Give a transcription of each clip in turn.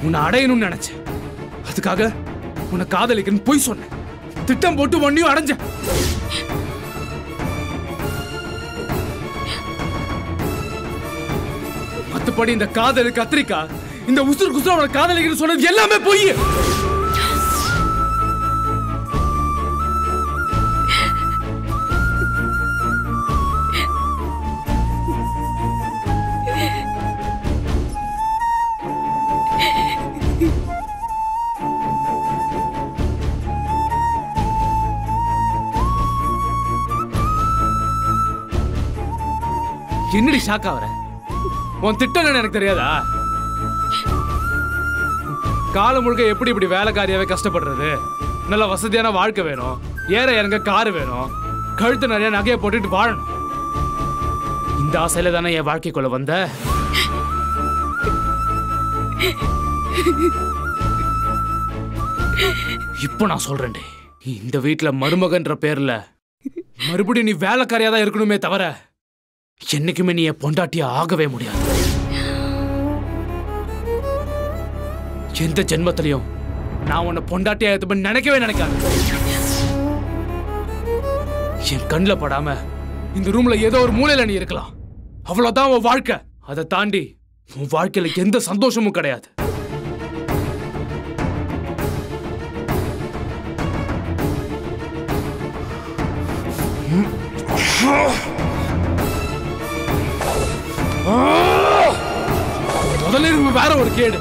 உன்னை அடையணும்னு நினைச்சேன். அதுக்காக உன்னை காதலிக்கணும்னு பொய் சொன்னேன். திட்டம் போட்டு ஒன்னையும் அடைஞ்சேன். மத்தபடி இந்த காதலு கத்திரிக்கா, இந்த உசுறு குசுறு அவனை காதலிக்கணும்னு சொன்னது எல்லாமே பொய். என்னடி ஷாக்கா வர? உன் திட்டம் எனக்கு தெரியாதா? காலம் முழுக்க எப்படி இப்படி வேலைக்காரியாவே கஷ்டப்படுறது? நல்ல வசதியான வாழ்க்கை வேணும், ஏற இறங்க காரு வேணும், கழுத்து நிறைய நகையை போட்டுட்டு வாழணும். இந்த ஆசையில தானே என் வாழ்க்கைக்குள்ள வந்த. இப்போ நான் சொல்றேன், இந்த வீட்டுல மருமகன்ற பேர்ல மறுபடியும் நீ வேலைக்காரியா தான் இருக்கணுமே தவிர என்னைக்குமே நீ என் பொண்டாட்டியா ஆகவே முடியாது. எந்த ஜென்மத்திலையும் நான் உன்னை பொண்டாட்டியா நினைக்கவே நினைக்காது. என் கண்ணில் படாம இந்த ரூம்ல ஏதோ ஒரு மூலையில நீ இருக்கலாம், அவ்வளவுதான் உன் வாழ்க்கை. அதை தாண்டி உன் வாழ்க்கையில எந்த சந்தோஷமும் கிடையாது. முதல்ல வேற ஒரு கேடு.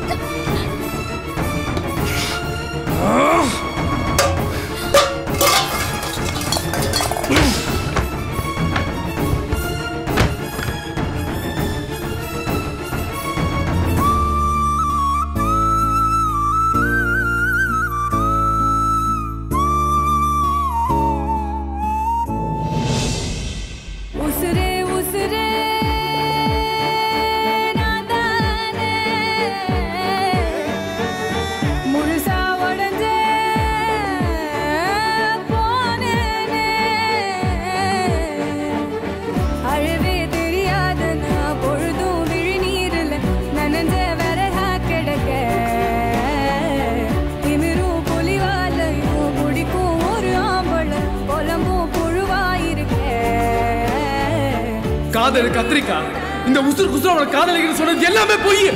காதலு கத்திரிக்கா, இந்த உசுறு குசுறு அவனை காதலிக்கணும்னு சொன்னது எல்லாமே பொய்.